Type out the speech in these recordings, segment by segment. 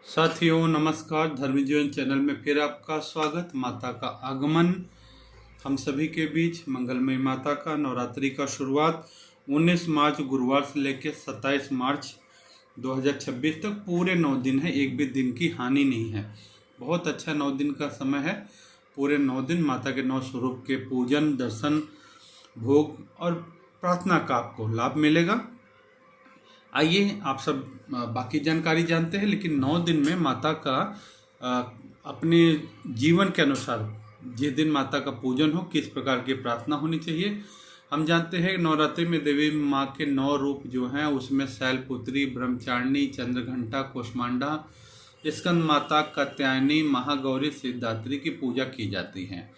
साथियों नमस्कार। धर्म जीवन चैनल में फिर आपका स्वागत। माता का आगमन हम सभी के बीच, मंगलमय माता का नवरात्रि का शुरुआत 19 मार्च गुरुवार से लेकर 27 मार्च 2026 तक पूरे 9 दिन है। एक भी दिन की हानि नहीं है। बहुत अच्छा 9 दिन का समय है। पूरे 9 दिन माता के 9 स्वरूप के पूजन, दर्शन, भोग और प्रार्थना का आपको लाभ मिलेगा। आइए आप सब बाकी जानकारी जानते हैं। लेकिन 9 दिन में माता का अपने जीवन के अनुसार जिस दिन माता का पूजन हो, किस प्रकार की प्रार्थना होनी चाहिए। हम जानते हैं नवरात्रि में देवी माँ के 9 रूप जो हैं उसमें शैलपुत्री, ब्रह्मचारिणी, चंद्रघंटा, कुष्मांडा, स्कंद माता, कात्यायनी, महागौरी, सिद्धात्री की पूजा की जाती है।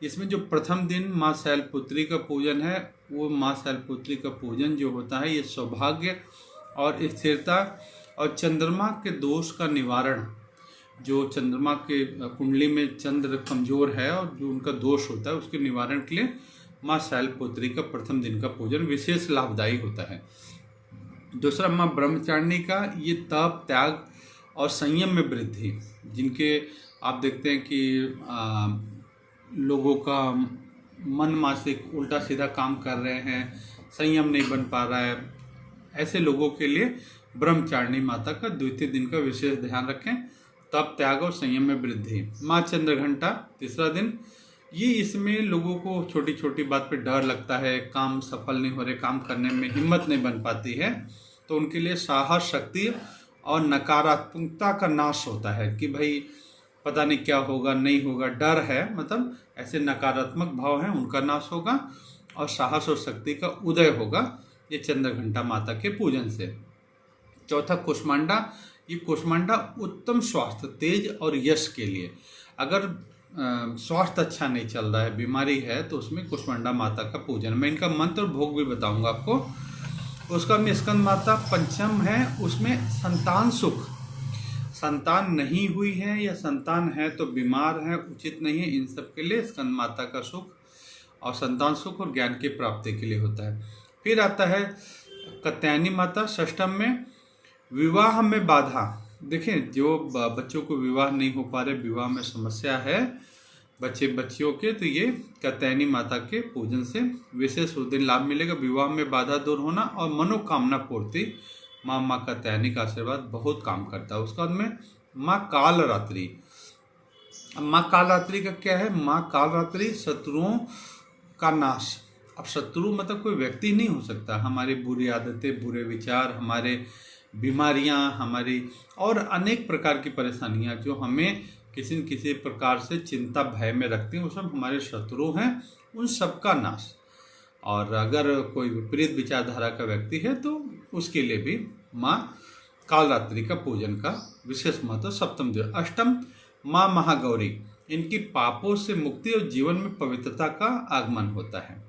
इसमें जो प्रथम दिन माँ शैलपुत्री का पूजन है, वो माँ शैलपुत्री का पूजन जो होता है ये सौभाग्य और स्थिरता और चंद्रमा के दोष का निवारण, जो चंद्रमा के कुंडली में चंद्र कमजोर है और जो उनका दोष होता है उसके निवारण के लिए माँ शैलपुत्री का प्रथम दिन का पूजन विशेष लाभदायी होता है। दूसरा माँ ब्रह्मचारिणी का ये तप, त्याग और संयम में वृद्धि, जिनके आप देखते हैं कि लोगों का मन मानसिक उल्टा सीधा काम कर रहे हैं, संयम नहीं बन पा रहा है, ऐसे लोगों के लिए ब्रह्मचारिणी माता का द्वितीय दिन का विशेष ध्यान रखें। तप, त्याग और संयम में वृद्धि। माँ चंद्रघंटा तीसरा दिन, ये इसमें लोगों को छोटी छोटी बात पे डर लगता है, काम सफल नहीं हो रहे, काम करने में हिम्मत नहीं बन पाती है, तो उनके लिए साहस, शक्ति और नकारात्मकता का नाश होता है कि भाई पता नहीं क्या होगा, नहीं होगा, डर है, मतलब ऐसे नकारात्मक भाव हैं उनका नाश होगा और साहस और शक्ति का उदय होगा ये चंद्रघंटा माता के पूजन से। चौथा कुष्मांडा, ये कुष्मांडा उत्तम स्वास्थ्य, तेज और यश के लिए। अगर स्वास्थ्य अच्छा नहीं चल रहा है, बीमारी है, तो उसमें कुष्मांडा माता का पूजन। मैं इनका मंत्र और भोग भी बताऊंगा आपको। उसका में स्कंद माता पंचम है, उसमें संतान सुख, संतान नहीं हुई है या संतान है तो बीमार है, उचित नहीं है, इन सब के लिए स्कंद माता का सुख और संतान सुख और ज्ञान की प्राप्ति के लिए होता है। फिर आता है कात्यायनी माता षष्ठम में, विवाह में बाधा। देखें, जो बच्चों को विवाह नहीं हो पा रहे, विवाह में समस्या है बच्चे बच्चियों के, तो ये कात्यायनी माता के पूजन से विशेष उस दिन लाभ मिलेगा। विवाह में बाधा दूर होना और मनोकामना पूर्ति, माँ कात्यायनी का आशीर्वाद बहुत काम करता है। उसके बाद में माँ कालरात्रि। माँ कालरात्रि का क्या है? माँ कालरात्रि शत्रुओं का नाश। अब शत्रु मतलब कोई व्यक्ति नहीं हो सकता, हमारी बुरी आदतें, बुरे विचार, हमारे बीमारियां, हमारी और अनेक प्रकार की परेशानियां जो हमें किसी न किसी प्रकार से चिंता, भय में रखती हैं, वो सब हमारे शत्रु हैं, उन सब का नाश। और अगर कोई विपरीत विचारधारा का व्यक्ति है तो उसके लिए भी माँ कालरात्रि का पूजन का विशेष महत्व। सप्तम दिन। अष्टम माँ महागौरी, इनकी पापों से मुक्ति और जीवन में पवित्रता का आगमन होता है।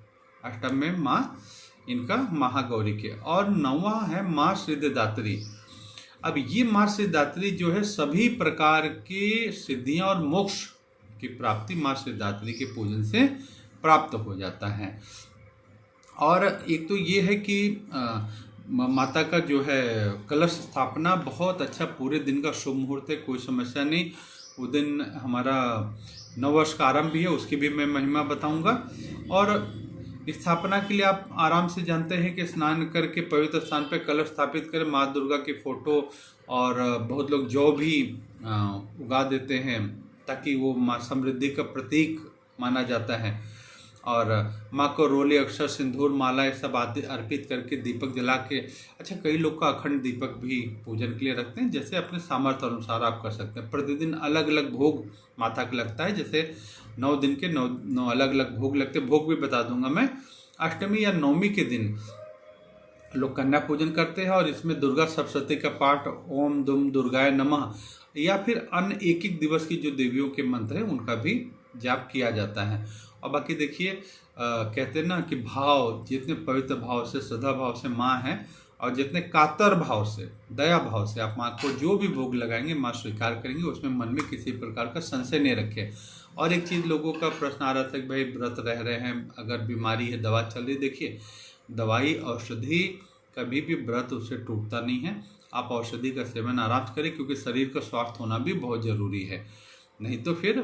अष्टम में माँ इनका महागौरी के। और नौवां है माँ सिद्धिदात्री। अब ये माँ सिद्धिदात्री जो है सभी प्रकार की सिद्धियां और मोक्ष की प्राप्ति माँ सिद्धिदात्री के पूजन से प्राप्त हो जाता है। और एक तो ये है कि माता का जो है कलश स्थापना बहुत अच्छा, पूरे दिन का शुभ मुहूर्त है, कोई समस्या नहीं। वो दिन हमारा नववर्ष का आरंभ भी है, उसकी भी मैं महिमा बताऊंगा। और स्थापना के लिए आप आराम से जानते हैं कि स्नान करके पवित्र स्थान पर कलश स्थापित करें, माँ दुर्गा की फोटो, और बहुत लोग जौ भी उगा देते हैं ताकि वो माँ समृद्धि का प्रतीक माना जाता है। और माँ को रोले, अक्षर, सिंदूर, माला ये सब आदि अर्पित करके दीपक जला के, अच्छा कई लोग का अखंड दीपक भी पूजन के लिए रखते हैं, जैसे अपने सामर्थ्य अनुसार आप कर सकते हैं। प्रतिदिन अलग अलग भोग माता का लगता है, जैसे 9 दिन के 9 अलग अलग भोग लगते हैं, भोग भी बता दूंगा मैं। अष्टमी या नवमी के दिन लोग कन्या पूजन करते हैं और इसमें दुर्गा सप्तशती का पाठ, ओम दुम दुर्गाय नमः, या फिर अन्य एक एक दिवस की जो देवियों के मंत्र हैं उनका भी जाप किया जाता है। और बाकी देखिए कहते हैं ना कि भाव, जितने पवित्र भाव से, श्रद्धा भाव से माँ है और जितने कातर भाव से, दया भाव से आप माँ को जो भी भोग लगाएंगे माँ स्वीकार करेंगे, उसमें मन में किसी प्रकार का संशय नहीं रखे। और एक चीज़ लोगों का प्रश्न आ रहा था कि भाई व्रत रह रहे हैं, अगर बीमारी है, दवा चल रही, देखिए दवाई औषधि कभी भी व्रत उससे टूटता नहीं है। आप औषधि का सेवन आराम से करें, क्योंकि शरीर का स्वास्थ्य होना भी बहुत ज़रूरी है, नहीं तो फिर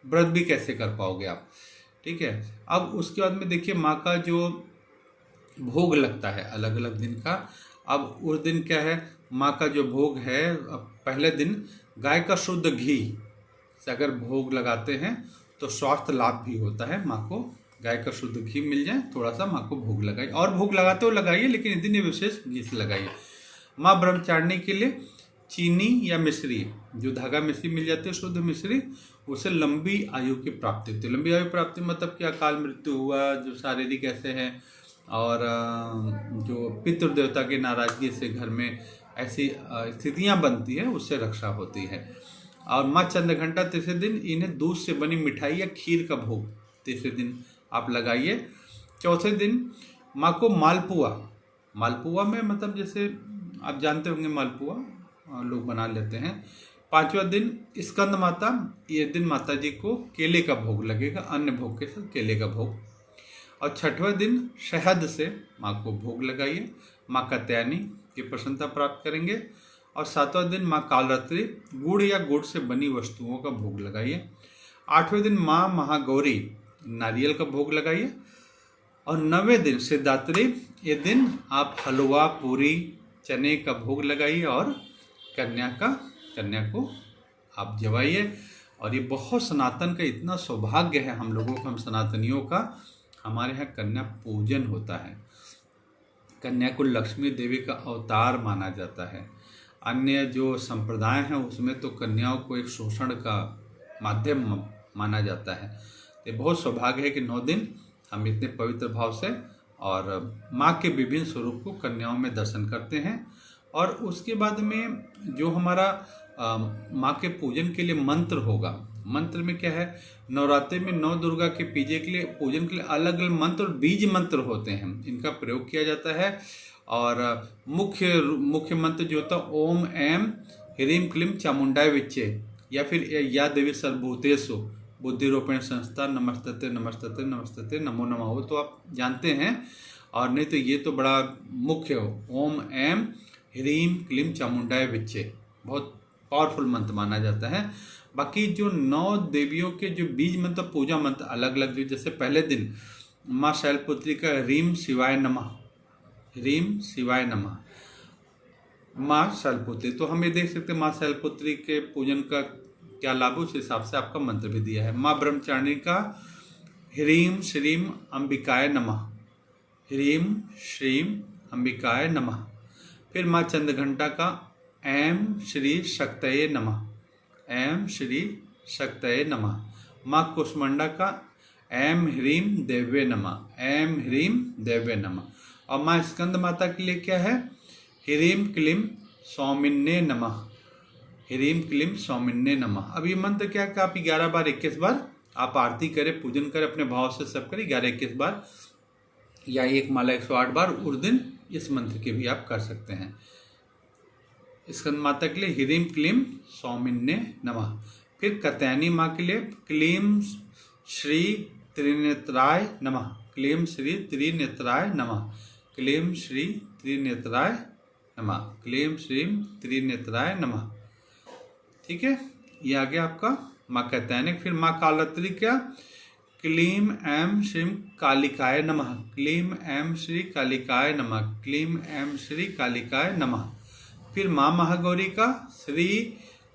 व्रत भी कैसे कर पाओगे आप। ठीक है। अब उसके बाद में देखिए माँ का जो भोग लगता है अलग अलग दिन का। अब उस दिन क्या है, माँ का जो भोग है, अब पहले दिन गाय का शुद्ध घी से अगर भोग लगाते हैं तो स्वास्थ्य लाभ भी होता है। माँ को गाय का शुद्ध घी मिल जाए, थोड़ा सा माँ को भोग लगाइए, और भोग लगाते हो लगाइए, लेकिन इस दिन ये विशेष घी से लगाइए। माँ ब्रह्मचारिणी के लिए चीनी या मिश्री, जो धागा मिश्री मिल जाती है शुद्ध मिश्री, उससे लंबी आयु की प्राप्ति होती है। लंबी आयु प्राप्ति मतलब कि अकाल मृत्यु हुआ, जो शारीरिक ऐसे है, और जो पितृ देवता की नाराजगी से घर में ऐसी स्थितियां बनती है, उससे रक्षा होती है। और माँ चंद्रघंटा तीसरे दिन इन्हें दूध से बनी मिठाई या खीर का भोग तीसरे दिन आप लगाइए। चौथे दिन माँ को मालपुआ, मालपुआ में मतलब जैसे आप जानते होंगे मालपुआ लोग बना लेते हैं। पांचवा दिन स्कंद माता, ये दिन माता जी को केले का भोग लगेगा, अन्य भोग के साथ केले का भोग। और छठवें दिन शहद से माँ को भोग लगाइए, माँ कात्यायनी की प्रसन्नता प्राप्त करेंगे। और सातवां दिन माँ कालरात्रि, गुड़ या गुड़ से बनी वस्तुओं का भोग लगाइए। आठवें दिन माँ महागौरी, नारियल का भोग लगाइए। और 9वें दिन सिद्धात्री, ये दिन आप हलवा पूरी चने का भोग लगाइए और कन्या को आप जवाइए। और ये बहुत सनातन का इतना सौभाग्य है हम लोगों का, हम सनातनियों का, हमारे यहाँ कन्या पूजन होता है। कन्या को लक्ष्मी देवी का अवतार माना जाता है। अन्य जो संप्रदाय हैं उसमें तो कन्याओं को एक शोषण का माध्यम माना जाता है। ये बहुत सौभाग्य है कि 9 दिन हम इतने पवित्र भाव से और माँ के विभिन्न स्वरूप को कन्याओं में दर्शन करते हैं। और उसके बाद में जो हमारा माँ के पूजन के लिए मंत्र होगा, मंत्र में क्या है, नवरात्रि में 9 दुर्गा के पूजन के लिए अलग अलग मंत्र और बीज मंत्र होते हैं, इनका प्रयोग किया जाता है। और मुख्य मंत्र जो होता है ओम ऐम ह्रीम क्लीम चामुंडाय विच्चे, या फिर या देवी सर्वभूतेषु बुद्धिरूपेण संस्था नमस्तते नमस्तते नमस्तते नमो नमः, वो तो आप जानते हैं। और नहीं तो ये तो बड़ा मुख्य हो, ओम ऐम ह्रीम क्लीम चामुंडाय विच्चे, बहुत पावरफुल मंत्र माना जाता है। बाकी जो 9 देवियों के जो बीज मंत्र पूजा मंत्र अलग अलग, जो जैसे पहले दिन माँ शैलपुत्री का ह्रीम शिवाय नमः, ह्रीम शिवाय नमः, माँ शैलपुत्री, तो हम ये देख सकते हैं माँ शैलपुत्री के पूजन का क्या लाभ, उस हिसाब से आपका मंत्र भी दिया है। माँ ब्रह्मचारिणी का ह्रीम श्रीम अंबिकाय नमः, ह्रीम श्रीम अंबिकाय नमः। फिर माँ चंद्रघंटा का ऐम श्री शक्तये नमः, ऐम श्री शक्तये नमः। माँ कुष्मांडा का ऐम ह्रीम देव्ये नमः, ऐम ह्रीम देव्ये नमः। और माँ स्कंद माता के लिए क्या है, ह्रीम क्लीम सौमिन्ने नमः, ह्रीम क्लीम सौमिन्ने नमः। अब ये मंत्र क्या है कि आप 11 बार 21 बार आप आरती करें, पूजन करें, अपने भाव से सब करें 11-21 बार, या एक माला 108 बार उस दिन इस मंत्र के भी आप कर सकते हैं। स्कंद माता के लिए ह्रीम क्लीम सौमिन्ने नमः। फिर कात्यायनी माँ के लिए क्लीम श्री त्रिनेत्राय नमः, क्लीम श्री त्रिनेत्राय नमः, क्लीम श्री त्रिनेत्राय नमः, क्लीम श्री त्रिनेत्राय नमः। ठीक है, ये आ गया आपका माँ कात्यायनी। फिर माँ कालरात्रि क्या, क्लीम ऐम श्रीम कालिकाय नमः, क्लीम ऐम श्री कालिकाय नमः, क्लीम ऐम श्री कालिकाय नमः। फिर माँ महागौरी का श्री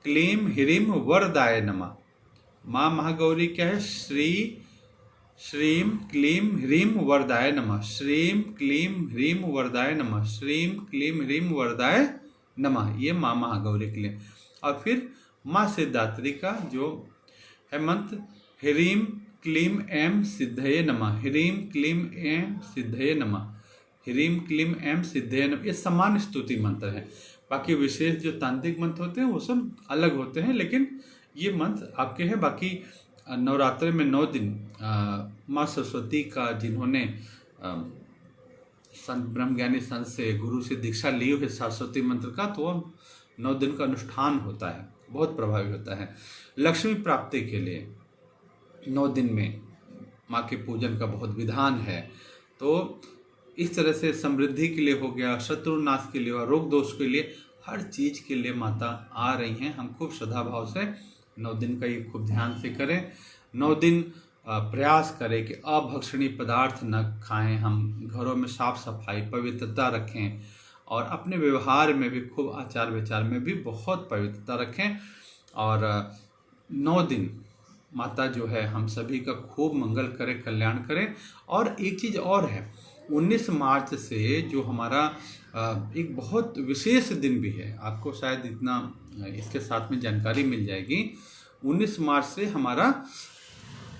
क्लीम ह्रीम वरदाय नमः। माँ महागौरी क्या है, श्री श्रीम क्लीम ह्रीम वरदाय नमः, श्रीम क्लीम ह्रीम वरदाय नमः, श्रीम क्लीम ह्रीम वरदाय नमः, ये माँ महागौरी के लिए। और फिर माँ सिद्धात्री का जो है मंत्र, ह्रीम क्लीम ऐम सिद्धये नमः, ह्रीम क्लीम ऐम सिद्धये नमः, ह्रीम क्लीम ऐम सिद्धये नमः। ये समान स्तुति मंत्र है। बाकी विशेष जो तांत्रिक मंत्र होते हैं वो सब अलग होते हैं, लेकिन ये मंत्र आपके हैं। बाकी नवरात्रि में 9 दिन माँ सरस्वती का जिन्होंने संत ब्रह्मज्ञानी संत से गुरु से दीक्षा ली हुई सरस्वती मंत्र का, तो 9 दिन का अनुष्ठान होता है, बहुत प्रभावी होता है। लक्ष्मी प्राप्ति के लिए 9 दिन में माँ के पूजन का बहुत विधान है। तो इस तरह से समृद्धि के लिए हो गया, शत्रुनाश के लिए और रोग दोष के लिए, हर चीज के लिए माता आ रही हैं। हम खूब श्रद्धा भाव से 9 दिन का ये खूब ध्यान से करें। 9 दिन प्रयास करें कि अभक्षणीय पदार्थ न खाएं, हम घरों में साफ सफाई पवित्रता रखें और अपने व्यवहार में भी खूब आचार विचार में भी बहुत पवित्रता रखें। और 9 दिन माता जो है हम सभी का खूब मंगल करे, कल्याण करे। और एक चीज़ और है, 19 मार्च से जो हमारा एक बहुत विशेष दिन भी है, आपको शायद इतना इसके साथ में जानकारी मिल जाएगी। 19 मार्च से हमारा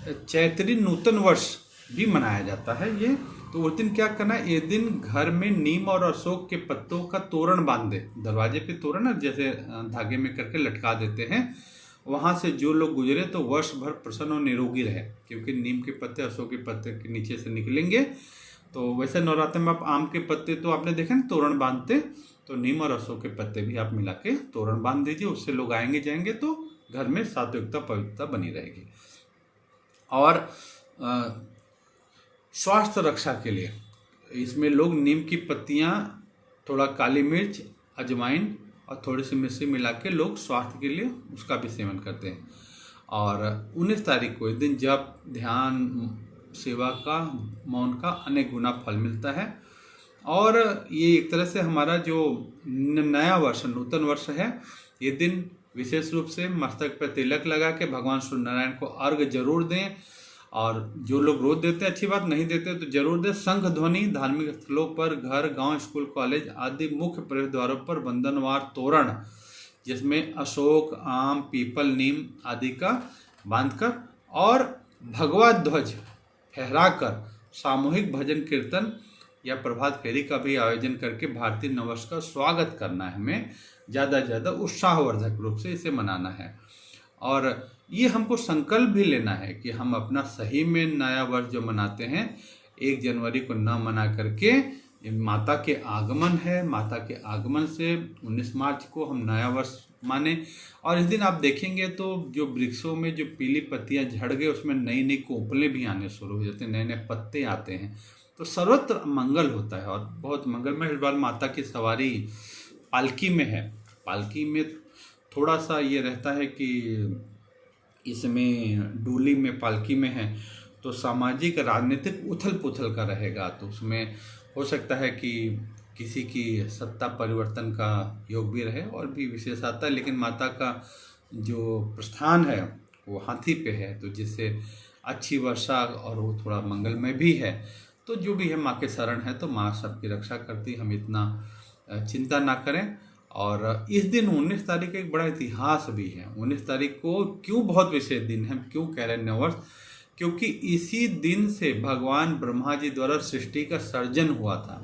चैत्री नूतन वर्ष भी मनाया जाता है। ये तो उस दिन क्या करना है, ये दिन घर में नीम और अशोक के पत्तों का तोरण बांध दे। दरवाजे पे तोरण जैसे धागे में करके लटका देते हैं। वहां से जो लोग गुजरे तो वर्ष भर प्रसन्न और निरोगी रहे, क्योंकि नीम के पत्ते अशोक के पत्ते के नीचे से निकलेंगे। तो वैसे नवरात्र में आप आम के पत्ते तो आपने देखे ना तोरण बांधते, तो नीम और अशोक के पत्ते भी आप मिला के तोरण बांध दीजिए। उससे लोग आएंगे जाएंगे तो घर में सात्विकता पवित्रता बनी रहेगी। और स्वास्थ्य रक्षा के लिए इसमें लोग नीम की पत्तियां, थोड़ा काली मिर्च, अजवाइन और थोड़ी सी मिश्री मिला के लोग स्वास्थ्य के लिए उसका भी सेवन करते हैं। और 19 तारीख को इस दिन जप, ध्यान, सेवा का, मौन का अनेक गुना फल मिलता है। और ये एक तरह से हमारा जो नया वर्ष, नूतन वर्ष है, ये दिन विशेष रूप से मस्तक पर तिलक लगा के भगवान सूर्य नारायण को अर्घ जरूर दें। और जो लोग रोज देते हैं अच्छी बात, नहीं देते तो जरूर दें। शंख ध्वनि धार्मिक स्थलों पर, घर, गांव, स्कूल, कॉलेज आदि मुख्य प्रवेश द्वारों पर वंदनवार तोरण जिसमें अशोक, आम, पीपल, नीम आदि का बांधकर और भगवा ध्वज फहराकर सामूहिक भजन कीर्तन या प्रभात फेरी का भी आयोजन करके भारतीय नववर्ष का स्वागत करना है। हमें ज़्यादा से ज़्यादा उत्साहवर्धक रूप से इसे मनाना है। और ये हमको संकल्प भी लेना है कि हम अपना सही में नया वर्ष जो मनाते हैं 1 जनवरी को न मना करके, माता के आगमन है, माता के आगमन से 19 मार्च को हम नया वर्ष माने। और इस दिन आप देखेंगे तो जो वृक्षों में जो पीली पत्तियां झड़ गई उसमें नई नई कोंपलें भी आने शुरू हो जाते हैं, नए नए पत्ते आते हैं। तो सर्वत्र मंगल होता है और बहुत मंगलमय। इस बार माता की सवारी पालकी में है। पालकी में थोड़ा सा ये रहता है कि इसमें डोली में, पालकी में है तो सामाजिक राजनीतिक उथल पुथल का रहेगा। तो उसमें हो सकता है कि किसी की सत्ता परिवर्तन का योग भी रहे और भी विशेष आता है। लेकिन माता का जो प्रस्थान है वो हाथी पे है, तो जिससे अच्छी वर्षा और वो थोड़ा मंगलमय भी है। तो जो भी है माँ के शरण है तो माँ सबकी रक्षा करती, हम इतना चिंता ना करें। और इस दिन 19 तारीख का एक बड़ा इतिहास भी है। 19 तारीख को क्यों बहुत विशेष दिन है, क्यों कह रहे हैं नववर्ष, क्योंकि इसी दिन से भगवान ब्रह्मा जी द्वारा सृष्टि का सर्जन हुआ था।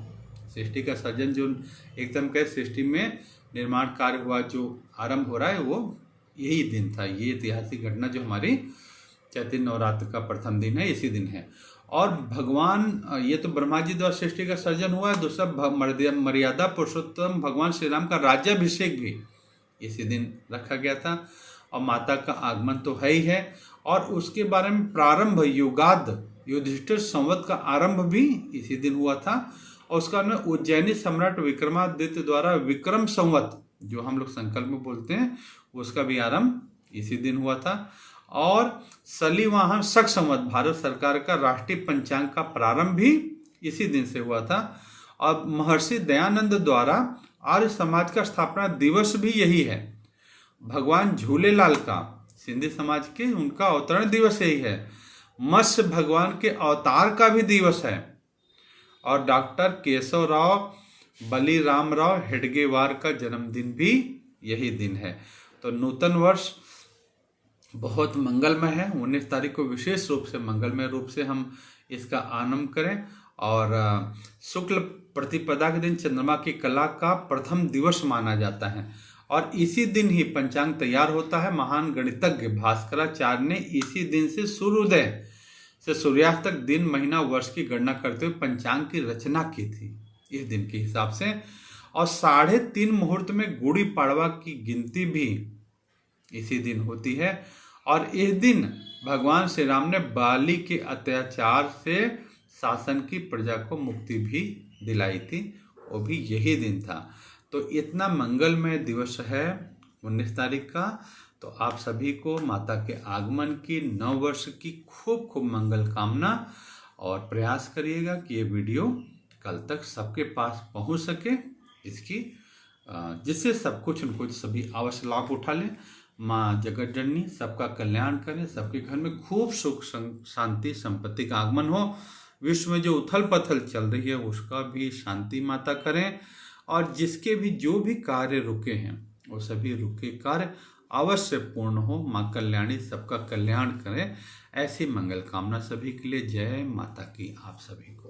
सृष्टि का सर्जन जो एकदम कहे सृष्टि में निर्माण कार्य हुआ, जो आरंभ हो रहा है वो यही दिन था। ये ऐतिहासिक घटना जो हमारी चैत्र नवरात्र का प्रथम दिन है, इसी दिन है। और भगवान, ये तो ब्रह्मा जी द्वारा सृष्टि का सर्जन हुआ है। दूसरा मर्यादा पुरुषोत्तम भगवान श्री राम का राज्याभिषेक भी इसी दिन रखा गया था। और माता का आगमन तो है ही है। और उसके बारे में प्रारंभ युगाद युधिष्ठिर संवत का आरंभ भी इसी दिन हुआ था। और उसका में उज्जैनी सम्राट विक्रमादित्य द्वारा विक्रम संवत जो हम लोग संकल्प में बोलते हैं उसका भी आरंभ इसी दिन हुआ था। और सलीवाहन शक संवत भारत सरकार का राष्ट्रीय पंचांग का प्रारंभ भी इसी दिन से हुआ था। और महर्षि दयानंद द्वारा आर्य समाज का स्थापना दिवस भी यही है। भगवान झूलेलाल का, सिंधी समाज के, उनका अवतरण दिवस यही है। मत्स्य भगवान के अवतार का भी दिवस है। और डॉक्टर केशव राव बलिराम राव हेडगेवार का जन्मदिन भी यही दिन है। तो नूतन वर्ष बहुत मंगलमय है। 19 तारीख को विशेष रूप से मंगलमय रूप से हम इसका आनंद करें। और शुक्ल प्रतिपदा के दिन चंद्रमा की कला का प्रथम दिवस माना जाता है। और इसी दिन ही पंचांग तैयार होता है। महान गणितज्ञ भास्कराचार्य ने इसी दिन से सूर्योदय से सूर्यास्त तक दिन, महीना, वर्ष की गणना करते हुए पंचांग की रचना की थी इस दिन के हिसाब से। और 3.5 मुहूर्त में गुड़ी पाड़वा की गिनती भी इसी दिन होती है। और इस दिन भगवान श्री राम ने बाली के अत्याचार से शासन की प्रजा को मुक्ति भी दिलाई थी, वो भी यही दिन था। तो इतना मंगलमय दिवस है 19 तारीख का। तो आप सभी को माता के आगमन की, नव वर्ष की खूब खूब मंगल कामना, और प्रयास करिएगा कि ये वीडियो कल तक सबके पास पहुंच सके, इसकी जिससे सब कुछ उनको सभी अवश्य लाभ उठा लें। माँ जगत जननी सबका कल्याण करें, सबके घर में खूब सुख शांति संपत्ति का आगमन हो। विश्व में जो उथल पथल चल रही है उसका भी शांति माता करें, और जिसके भी जो भी कार्य रुके हैं वो सभी रुके कार्य अवश्य पूर्ण हो। माँ कल्याणी सबका कल्याण करें। ऐसी मंगल कामना सभी के लिए। जय माता की आप सभी को।